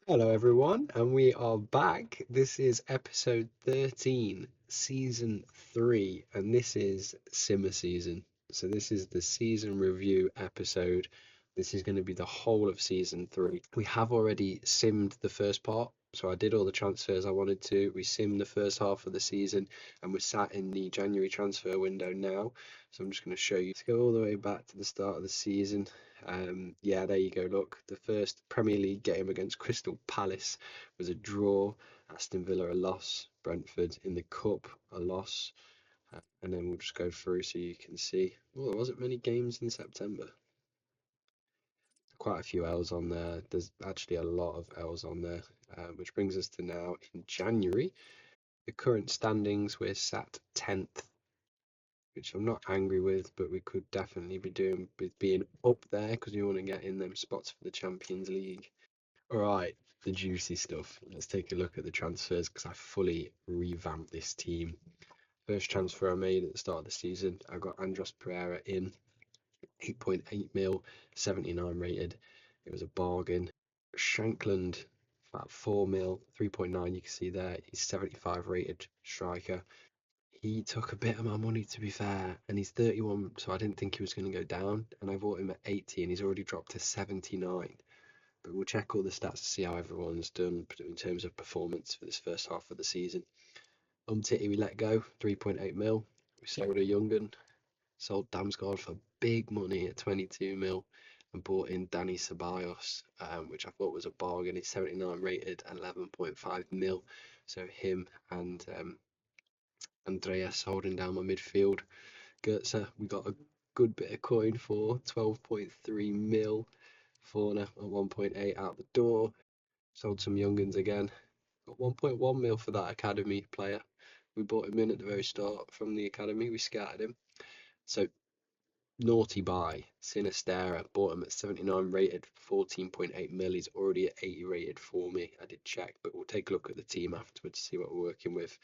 Hello, everyone, and we are back. This is episode 13, season 3, and this is Simmer season. So, this is the season review episode. This is going to be the whole of season 3. We have already simmed the first part, so I did all the transfers I wanted to. We simmed the first half of the season, and we're sat in the January transfer window now. So, I'm just going to show you. Let's go all the way back to the start of the season. Yeah, there you go. Look, the first Premier League game against Crystal Palace was a draw. Aston Villa a loss. Brentford in the cup a loss. And then we'll just go through so you can see. Well, there wasn't many games in September. Quite a few L's on there. There's actually a lot of L's on there, which brings us to now in January. The current standings, we're sat 10th, which I'm not angry with, but we could definitely be doing with being up there because we want to get in them spots for the Champions League. All right, the juicy stuff. Let's take a look at the transfers because I fully revamped this team. First transfer I made at the start of the season, I got Andros Pereira in, 8.8 mil, 79 rated. It was a bargain. Shankland, about 4 mil, 3.9. You can see there, he's 75 rated striker. He took a bit of my money, to be fair, and he's 31, so I didn't think he was going to go down. And I bought him at 80, and he's already dropped to 79. But we'll check all the stats to see how everyone's done in terms of performance for this first half of the season. Titty we let go, 3.8 mil. We sold a young un, sold Damsgaard for big money at 22 mil, and bought in Danny Ceballos, which I thought was a bargain. He's 79 rated, 11.5 mil. So him and Andreas holding down my midfield. Goetze, we got a good bit of coin for 12.3 mil. Fauna at 1.8 out the door. Sold some younguns again. Got 1.1 mil for that academy player. We bought him in at the very start from the academy. We scouted him. So naughty buy. Sinistera bought him at 79 rated, 14.8 mil. He's already at 80 rated for me. I did check, but we'll take a look at the team afterwards to see what we're working with.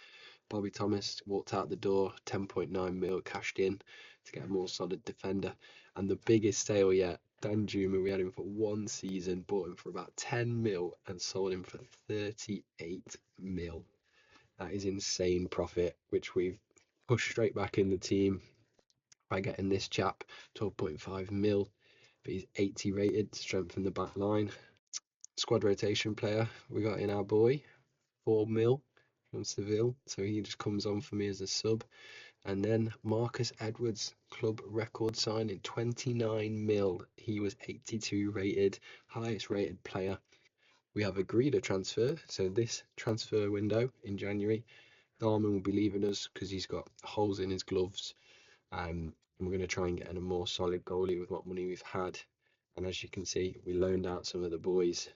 Bobby Thomas walked out the door, 10.9 mil cashed in to get a more solid defender. And the biggest sale yet, Dan Juma, we had him for one season, bought him for about 10 mil and sold him for 38 mil. That is insane profit, which we've pushed straight back in the team by getting this chap 12.5 mil, but he's 80 rated, strengthen the back line. Squad rotation player, we got in our boy, 4 mil from Seville, so he just comes on for me as a sub. And then Marcus Edwards, club record signing, 29 mil. He was 82 rated, highest rated player. We have agreed a transfer, so this transfer window in January, Darman will be leaving us because he's got holes in his gloves. And we're going to try and get in a more solid goalie with what money we've had. And as you can see, we loaned out some of the boys,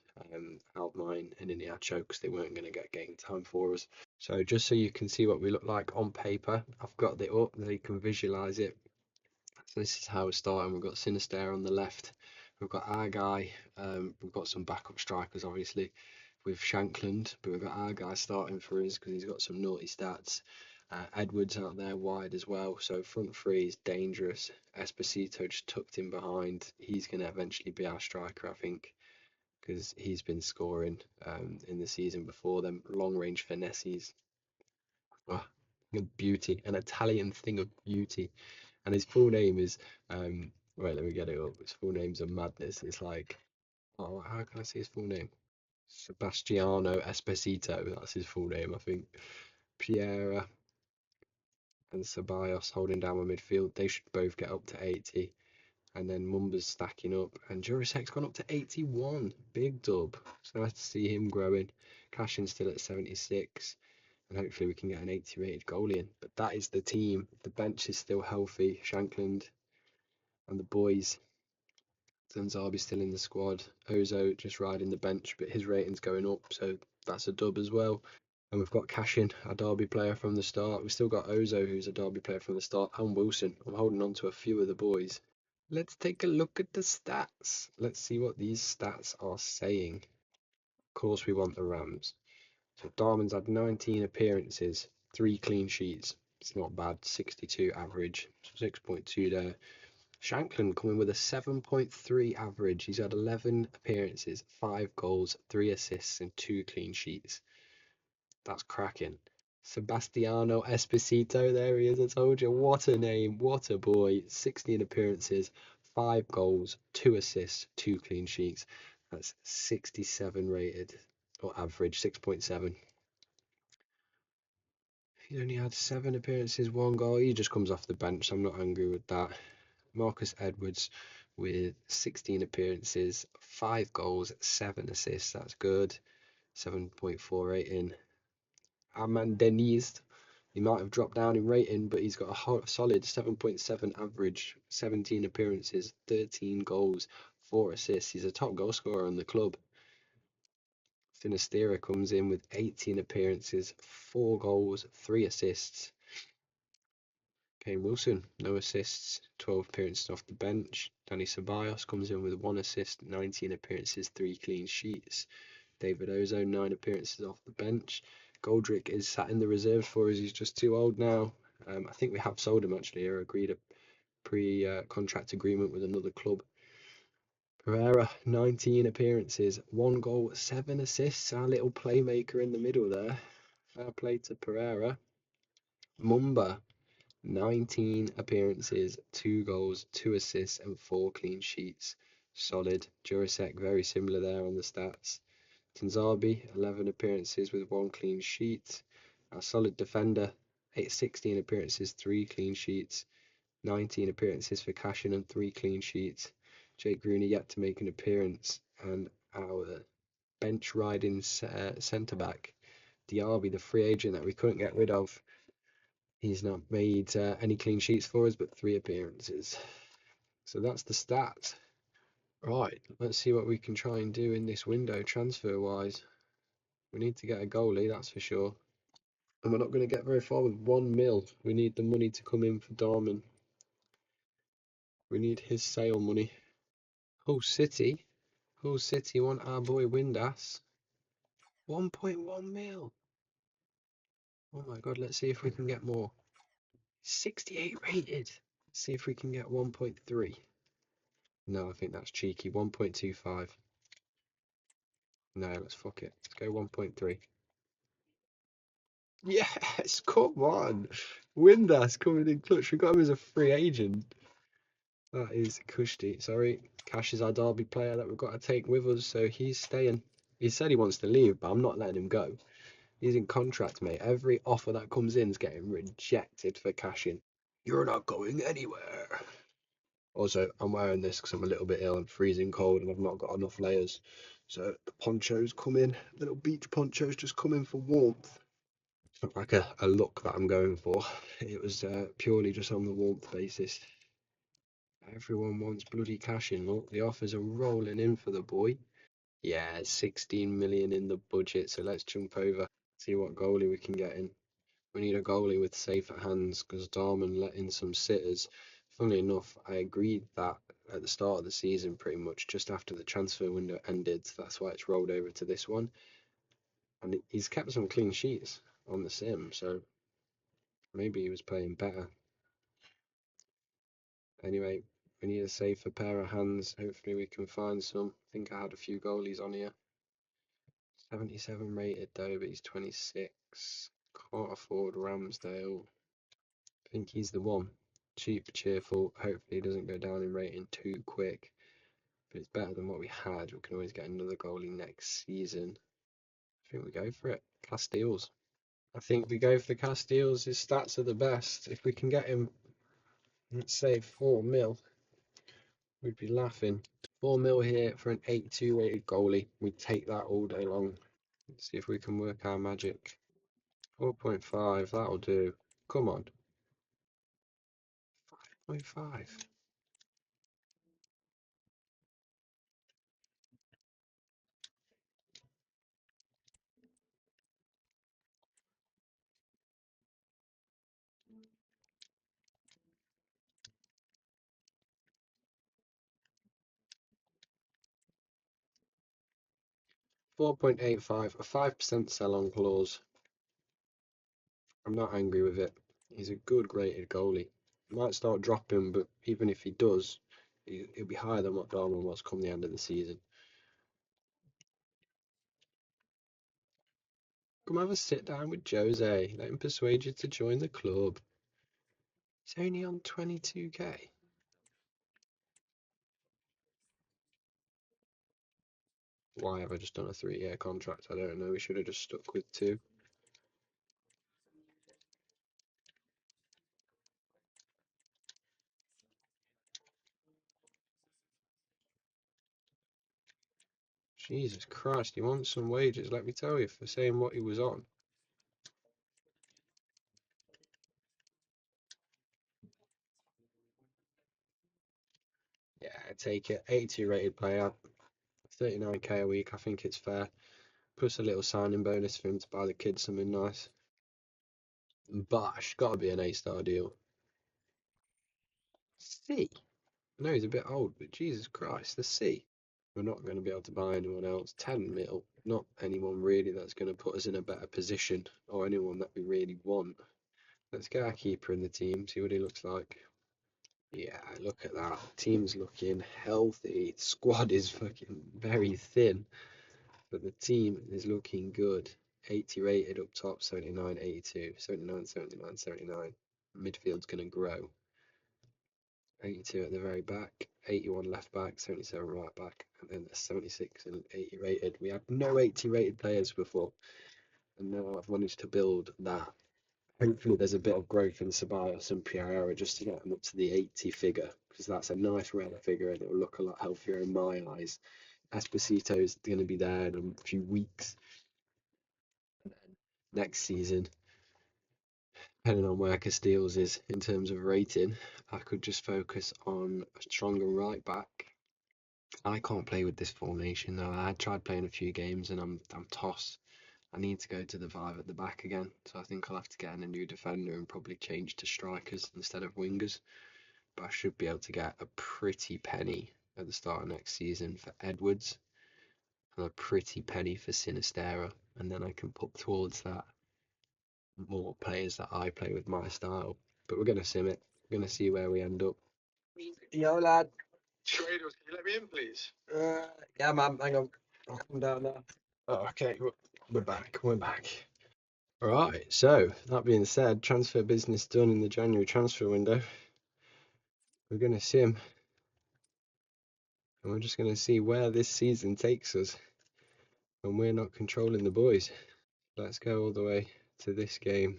Altmine and Iniacho, because they weren't going to get game time for us. So just so you can see what we look like on paper, I've got it up so you can visualize it. So this is how we're starting. We've got Sinister on the left. We've got our guy. We've got some backup strikers, obviously, with Shankland, but we've got our guy starting for us because he's got some naughty stats. Edwards out there wide as well. So front three is dangerous. Esposito just tucked in behind. He's going to eventually be our striker, I think, because he's been scoring in the season before. Them long range finesses. Oh, beauty. An Italian thing of beauty. And his full name is, wait, let me get it up. His full name's a madness. It's like, oh, how can I say his full name? Sebastiano Esposito. That's his full name, I think. Piera and Ceballos holding down my midfield. They should both get up to 80. And then Mumba's stacking up. And Jurasek's gone up to 81. Big dub. So nice to see him growing. Cashin's still at 76. And hopefully we can get an 80 rated goalie in. But that is the team. The bench is still healthy. Shankland and the boys. Zanzabi's still in the squad. Ozo just riding the bench, but his rating's going up. So that's a dub as well. And we've got Cashin, a Derby player from the start. We've still got Ozo, who's a Derby player from the start, and Wilson. I'm holding on to a few of the boys. Let's take a look at the stats. Let's see what these stats are saying. Of course, we want the Rams. So Darman's had 19 appearances, 3 clean sheets. It's not bad. 62 average, 6.2 there. Shankland coming with a 7.3 average. He's had 11 appearances, 5 goals, 3 assists, and 2 clean sheets. That's cracking. Sebastiano Esposito, there he is. I told you, what a name, what a boy. 16 appearances, 5 goals, 2 assists, 2 clean sheets. That's 67 rated, or average, 6.7. He only had 7 appearances, 1 goal. He just comes off the bench, so I'm not angry with that. Marcus Edwards with 16 appearances, 5 goals, 7 assists. That's good. 7.4 rating. Armand Denise, he might have dropped down in rating, but he's got a solid 7.7 average, 17 appearances, 13 goals, 4 assists. He's a top goal scorer in the club. Finistera comes in with 18 appearances, 4 goals, 3 assists. Kane Wilson, no assists, 12 appearances off the bench. Danny Ceballos comes in with 1 assist, 19 appearances, 3 clean sheets. David Ozo, 9 appearances off the bench. Goldrick is sat in the reserves for us. He's just too old now. I think we have sold him actually, or agreed a pre-contract agreement with another club. Pereira, 19 appearances, 1 goal, 7 assists. Our little playmaker in the middle there. Fair play to Pereira. Mumba, 19 appearances, 2 goals, 2 assists, and 4 clean sheets. Solid. Jurasek, very similar there on the stats. Tanzabi, 11 appearances with 1 clean sheet. A solid defender, 16 appearances, 3 clean sheets. 19 appearances for Cashin and 3 clean sheets. Jake Rooney yet to make an appearance. And our bench riding centre back, Diaby, the free agent that we couldn't get rid of. He's not made any clean sheets for us, but 3 appearances. So that's the stats. Right, let's see what we can try and do in this window transfer wise. We need to get a goalie, that's for sure. And we're not going to get very far with 1 mil. We need the money to come in for Darman. We need his sale money. Hull City want our boy Windass. 1.1 mil. Oh my god, let's see if we can get more. 68 rated. Let's see if we can get 1.3. No, I think that's cheeky. 1.25. No, let's fuck it. Let's go 1.3. Yes, come on. Windass coming in clutch. We got him as a free agent. That is Kushti. Sorry, Cash is our Derby player that we've got to take with us, so he's staying. He said he wants to leave, but I'm not letting him go. He's in contract, mate. Every offer that comes in is getting rejected for cashing. You're not going anywhere. Also, I'm wearing this because I'm a little bit ill. I'm freezing cold and I've not got enough layers. So the ponchos come in. Little beach ponchos just come in for warmth. It's not like a look that I'm going for. It was purely just on the warmth basis. Everyone wants bloody cash in. Look, the offers are rolling in for the boy. Yeah, 16 million in the budget, so let's jump over, see what goalie we can get in. We need a goalie with safer hands because Darman let in some sitters. Funnily enough, I agreed that at the start of the season, pretty much just after the transfer window ended. So that's why it's rolled over to this one. And he's kept some clean sheets on the sim, so maybe he was playing better. Anyway, we need a safer pair of hands. Hopefully we can find some. I think I had a few goalies on here. 77 rated though, but he's 26. Can't afford Ramsdale. I think he's the one. Cheap, cheerful. Hopefully he doesn't go down in rating too quick. But it's better than what we had. We can always get another goalie next season. I think we go for it. Castiles. I think we go for the Castiles. His stats are the best. If we can get him, let's say 4 mil, we'd be laughing. 4 mil here for an 82 rated goalie. We'd take that all day long. Let's see if we can work our magic. 4.5, that'll do. Come on. 5.5. 4.85, a 5% sell-on clause. I'm not angry with it. He's a good rated goalie. Might start dropping, but even if he does, it'll be higher than what Darwin was come the end of the season. Come have a sit down with Jose. Let him persuade you to join the club. He's only on 22k. Why have I just done a 3-year contract? I don't know. We should have just stuck with 2. Jesus Christ, he wants some wages, let me tell you, for saying what he was on. Yeah, I take it. 82 rated player, 39k a week. I think it's fair. Plus a little signing bonus for him to buy the kids something nice. Bash, gotta be an A-star deal. C. I know he's a bit old, but Jesus Christ, the C. We're not going to be able to buy anyone else. 10 mil, not anyone really that's going to put us in a better position or anyone that we really want. Let's get our keeper in the team, see what he looks like. Yeah, look at that. Team's looking healthy. Squad is fucking very thin, but the team is looking good. 80 rated up top, 79, 82, 79, 79, 79. Midfield's going to grow. 82 at the very back, 81 left back, 77 right back, and then 76 and 80 rated. We had no 80 rated players before, and now I've managed to build that. Hopefully, there's a bit of growth in Ceballos and Pereira just to get them up to the 80 figure, because that's a nice rare figure and it'll look a lot healthier in my eyes. Esposito's going to be there in a few weeks. And then next season, depending on where Casteels is in terms of rating, I could just focus on a stronger right back. I can't play with this formation though. I tried playing a few games and I'm toss. I need to go to the 5 at the back again. So I think I'll have to get in a new defender and probably change to strikers instead of wingers. But I should be able to get a pretty penny at the start of next season for Edwards and a pretty penny for Sinistera. And then I can put towards that more players that I play with my style. But we're going to sim it. We're going to see where we end up. Yo, lad. Traders, can you let me in, please? Yeah, man. Hang on. I'll come down now. Oh, okay. We're back. We're back. All right. So, that being said, transfer business done in the January transfer window. We're going to sim and we're just going to see where this season takes us when we're not controlling the boys. Let's go all the way to this game.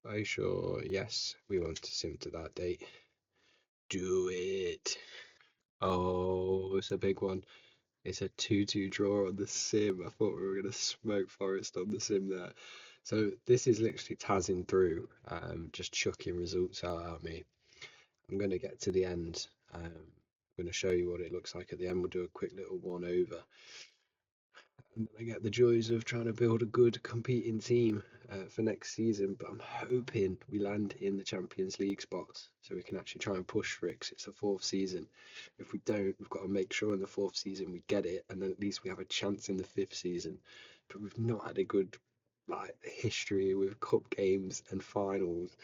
Are you sure? Yes, we want to sim to that date. Do it. Oh, it's a big one. It's a 2-2 draw on the sim. I thought we were going to smoke Forest on the sim there. So this is literally tazzing through, just chucking results out at me. I'm going to get to the end. I'm going to show you what it looks like at the end. We'll do a quick little one over. And then I get the joys of trying to build a good competing team for next season. But I'm hoping we land in the Champions League spots so we can actually try and push for it 'cause it's the 4th season. If we don't, we've got to make sure in the 4th season we get it, and then at least we have a chance in the 5th season. But we've not had a good history with cup games and finals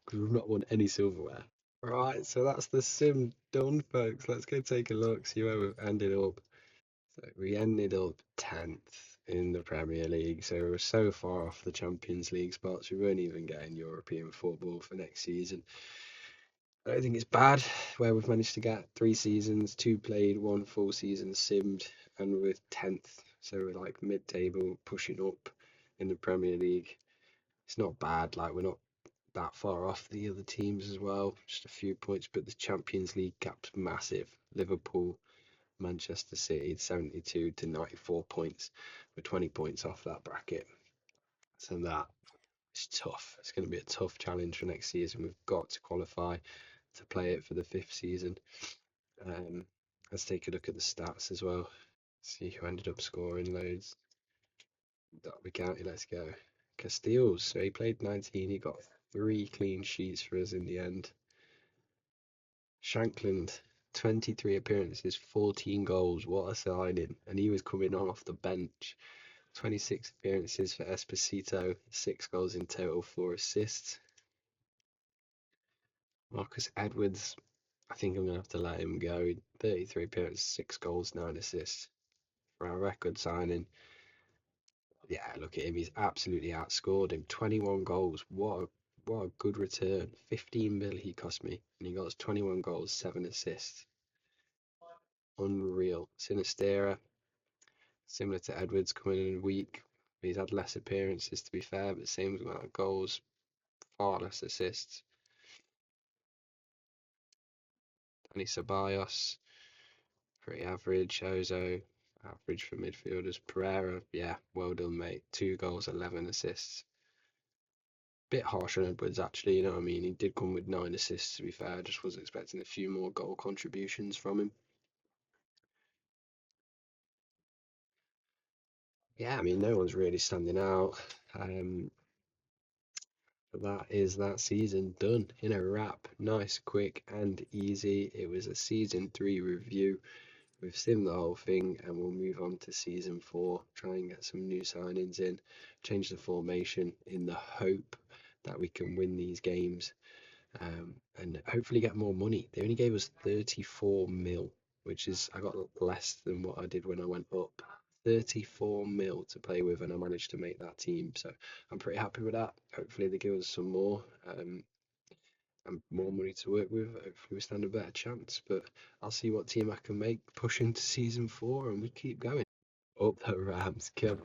because we've not won any silverware. Right, so that's the sim done, folks. Let's go take a look, see where we've ended up. So we ended up 10th in the Premier League, so we're so far off the Champions League spots, we won't even get in European football for next season. I don't think it's bad where we've managed to get 3 seasons, 2 played, 1 full season simmed, and we're 10th, so we're like mid-table, pushing up in the Premier League. It's not bad, like we're not that far off the other teams as well, just a few points, but the Champions League gap's massive. Liverpool, Manchester City 72 to 94 points. We're 20 points off that bracket. So that is tough. It's going to be a tough challenge for next season. We've got to qualify to play it for the 5th season. Let's take a look at the stats as well. See who ended up scoring loads. Derby County, let's go. Casteels, so he played 19. He got 3 clean sheets for us in the end. Shankland, 23 appearances, 14 goals. What a signing. And he was coming on off the bench. 26 appearances for Esposito, 6 goals in total, 4 assists. Marcus Edwards, I think I'm going to have to let him go. 33 appearances, 6 goals, 9 assists for our record signing. Yeah, look at him. He's absolutely outscored him. 21 goals. What a good return. 15 mil he cost me, and he got us 21 goals, 7 assists. Unreal. Sinistera, similar to Edwards, coming in a week. He's had less appearances, to be fair, but same amount of goals, far less assists. Danny Ceballos, pretty average. Ozo, average for midfielders. Pereira, yeah, well done, mate. 2 goals, 11 assists. Bit harsh on Edwards, actually, you know what I mean? He did come with 9 assists, to be fair. I just was expecting a few more goal contributions from him. Yeah, I mean, no one's really standing out. But that is that season done in a wrap. Nice, quick, and easy. It was a season 3 review. We've simmed the whole thing, and we'll move on to season 4. Try and get some new signings in, change the formation in the hope that we can win these games, and hopefully get more money. They only gave us 34 mil, which is, I got less than what I did when I went up. 34 mil to play with, and I managed to make that team. So I'm pretty happy with that. Hopefully they give us some more, and more money to work with. Hopefully we stand a better chance. But I'll see what team I can make push into season 4, and we keep going. Up the Rams, kill.